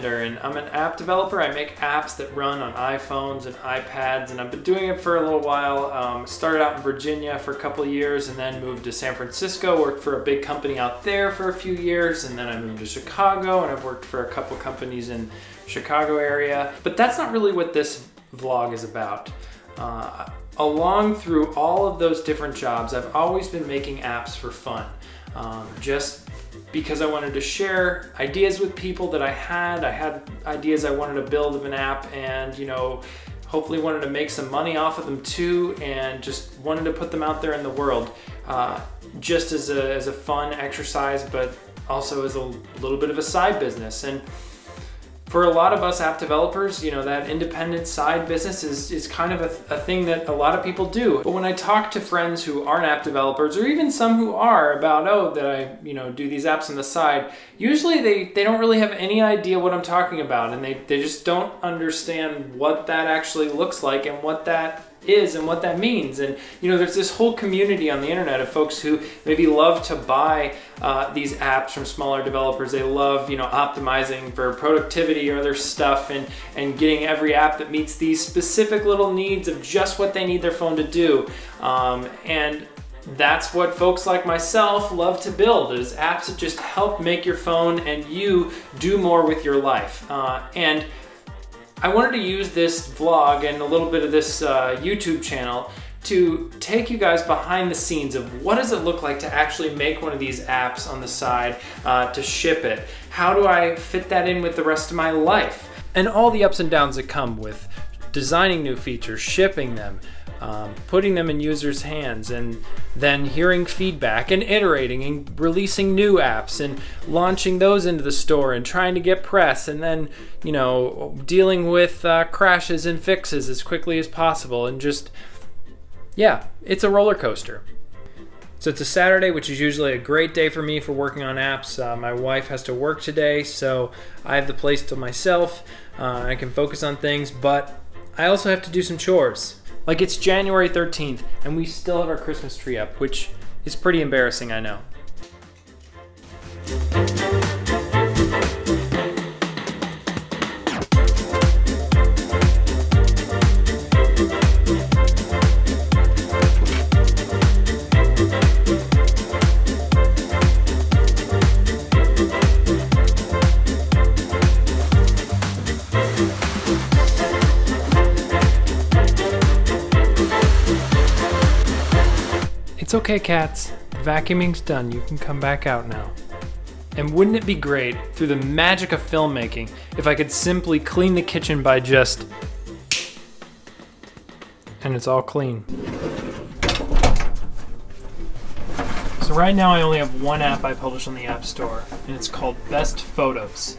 Bender, and I'm an app developer. I make apps that run on iPhones and iPads, and I've been doing it for a little while. Started out in Virginia for a couple of years and then moved to San Francisco, worked for a big company out there for a few years, and then I moved to Chicago, and I've worked for a couple companies in Chicago area. But that's not really what this vlog is about. Along through all of those different jobs, I've always been making apps for fun. Just because I wanted to share ideas with people that I had ideas I wanted to build of an app, and hopefully wanted to make some money off of them too, and just wanted to put them out there in the world, just as a fun exercise, but also as a little bit of a side business. And for a lot of us app developers, that independent side business is kind of a thing that a lot of people do. But when I talk to friends who aren't app developers, or even some who are, about, that I do these apps on the side, usually they don't really have any idea what I'm talking about, and they just don't understand what that actually looks like and what that is and what that means. And there's this whole community on the internet of folks who maybe love to buy these apps from smaller developers. They love optimizing for productivity or other stuff, and getting every app that meets these specific little needs of just what they need their phone to do. And that's what folks like myself love to build, is apps that just help make your phone and you do more with your life. And I wanted to use this vlog and a little bit of this YouTube channel to take you guys behind the scenes of what does it look like to actually make one of these apps on the side, to ship it. How do I fit that in with the rest of my life? And all the ups and downs that come with designing new features, shipping them, putting them in users' hands, and then hearing feedback and iterating and releasing new apps and launching those into the store and trying to get press, and then dealing with crashes and fixes as quickly as possible, and just, yeah, it's a roller coaster. So it's a Saturday, which is usually a great day for me for working on apps. My wife has to work today, so I have the place to myself. I can focus on things, but I also have to do some chores. Like, it's January 13th and we still have our Christmas tree up, which is pretty embarrassing, I know. It's okay, cats. The vacuuming's done. You can come back out now. And wouldn't it be great, through the magic of filmmaking, if I could simply clean the kitchen by just... and it's all clean. So right now I only have one app I publish on the App Store, and it's called Best Photos.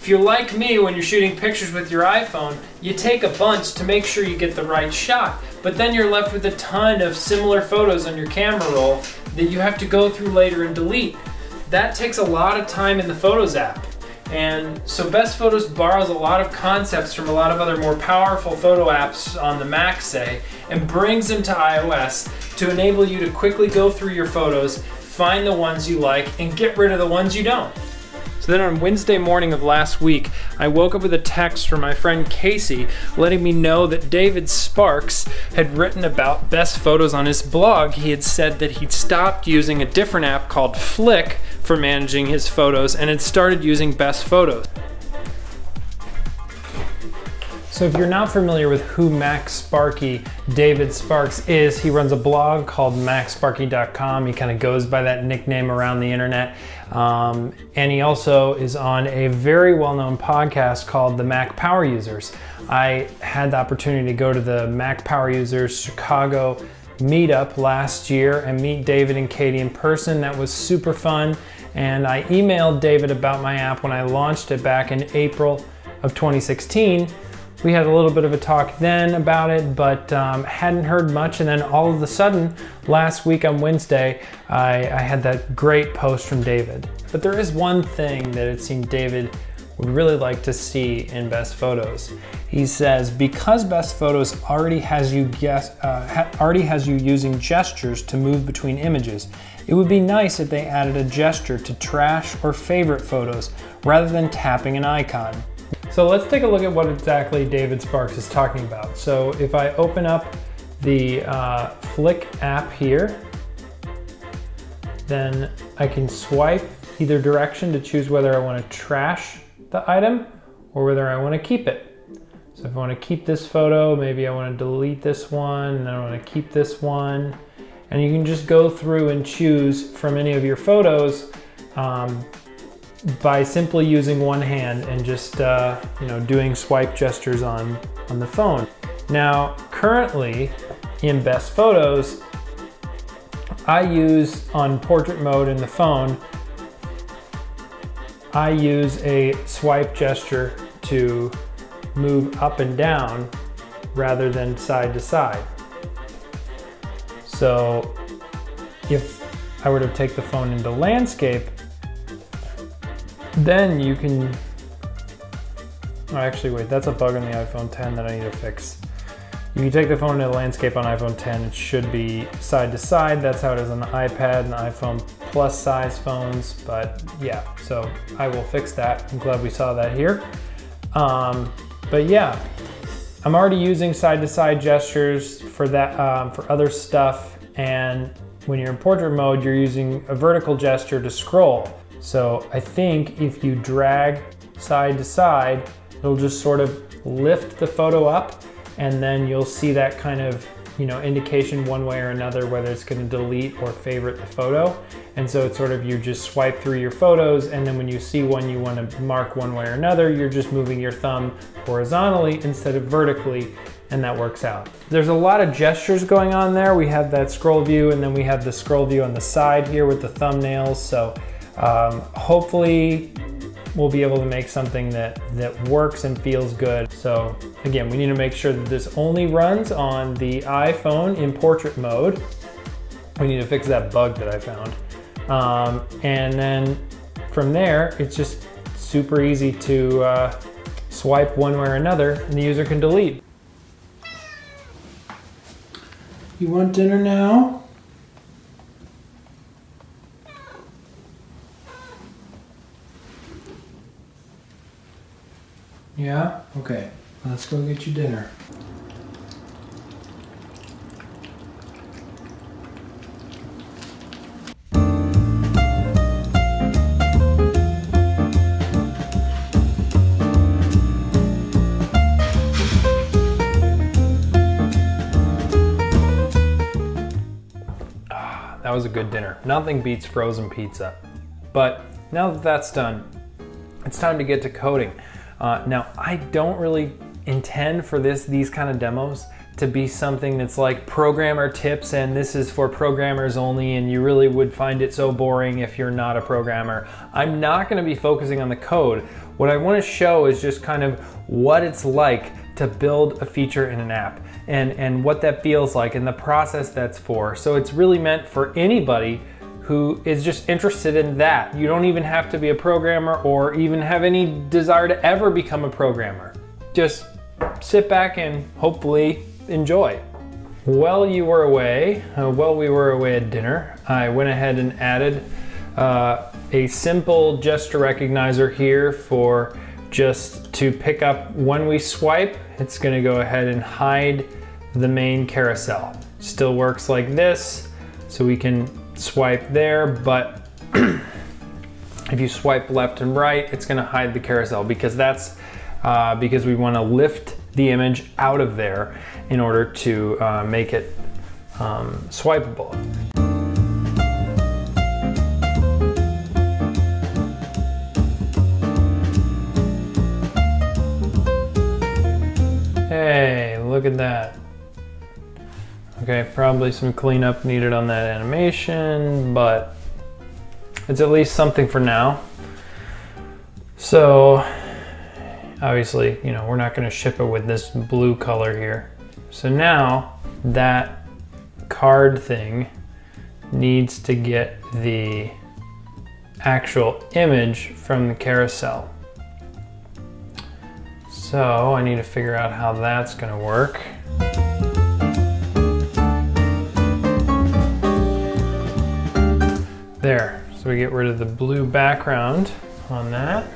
If you're like me, when you're shooting pictures with your iPhone, you take a bunch to make sure you get the right shot, but then you're left with a ton of similar photos on your camera roll that you have to go through later and delete. That takes a lot of time in the Photos app. And so Best Photos borrows a lot of concepts from a lot of other more powerful photo apps on the Mac, say, and brings them to iOS to enable you to quickly go through your photos, find the ones you like, and get rid of the ones you don't. So then on Wednesday morning of last week, I woke up with a text from my friend Casey letting me know that David Sparks had written about Best Photos on his blog. He had said that he'd stopped using a different app called Flick for managing his photos and had started using Best Photos. So if you're not familiar with who Mac Sparky David Sparks is, he runs a blog called MacSparky.com. He kind of goes by that nickname around the internet. And he also is on a very well-known podcast called the Mac Power Users. I had the opportunity to go to the Mac Power Users Chicago meetup last year and meet David and Katie in person. That was super fun. And I emailed David about my app when I launched it back in April of 2016. We had a little bit of a talk then about it, but hadn't heard much. And then all of a sudden, last week on Wednesday, I had that great post from David. But there is one thing that it seemed David would really like to see in Best Photos. He says, because Best Photos already has you using gestures to move between images, It would be nice if they added a gesture to trash or favorite photos rather than tapping an icon. So let's take a look at what exactly David Sparks is talking about. So if I open up the Flick app here, then I can swipe either direction to choose whether I want to trash the item or whether I want to keep it. So if I want to keep this photo, maybe I want to delete this one, and I want to keep this one. And you can just go through and choose from any of your photos by simply using one hand and just doing swipe gestures on the phone. Now, currently in Best Photos, I use on portrait mode in the phone, I use a swipe gesture to move up and down rather than side to side. So if I were to take the phone into landscape, then you can, oh, actually wait, that's a bug on the iPhone 10 that I need to fix. If you take the phone into landscape on iPhone 10, it should be side to side. That's how it is on the iPad and the iPhone Plus size phones, but yeah, so I will fix that. I'm glad we saw that here. But yeah, I'm already using side to side gestures for that, for other stuff. And when you're in portrait mode, you're using a vertical gesture to scroll. So I think if you drag side to side, it'll just sort of lift the photo up, and then you'll see that kind of, indication one way or another, whether it's going to delete or favorite the photo. And so it's sort of, you just swipe through your photos, and then when you see one you want to mark one way or another, you're just moving your thumb horizontally instead of vertically, and that works out. There's a lot of gestures going on there. We have that scroll view, and then we have the scroll view on the side here with the thumbnails. So hopefully we'll be able to make something that works and feels good. So again, we need to make sure that this only runs on the iPhone in portrait mode. We need to fix that bug that I found. And then from there, it's just super easy to swipe one way or another, and the user can delete. You want dinner now? Yeah? Okay. Let's go get you dinner. That was a good dinner. Nothing beats frozen pizza. But now that that's done, it's time to get to coding. Now, I don't really intend for these kind of demos to be something that's like programmer tips and this is for programmers only, and you really would find it so boring if you're not a programmer. I'm not going to be focusing on the code. What I want to show is just kind of what it's like to build a feature in an app and what that feels like and the process that's for. So it's really meant for anybody who is just interested in that. You don't even have to be a programmer or even have any desire to ever become a programmer. Just sit back and hopefully enjoy. While we were away at dinner, I went ahead and added a simple gesture recognizer here for just to pick up when we swipe. It's gonna go ahead and hide the main carousel. Still works like this, so we can swipe there, but if you swipe left and right, it's gonna hide the carousel because that's because we wanna lift the image out of there in order to make it swipeable. Hey, look at that. Okay, probably some cleanup needed on that animation, but it's at least something for now. So obviously, we're not going to ship it with this blue color here. So now that card thing needs to get the actual image from the carousel. So I need to figure out how that's going to work. So we get rid of the blue background on that.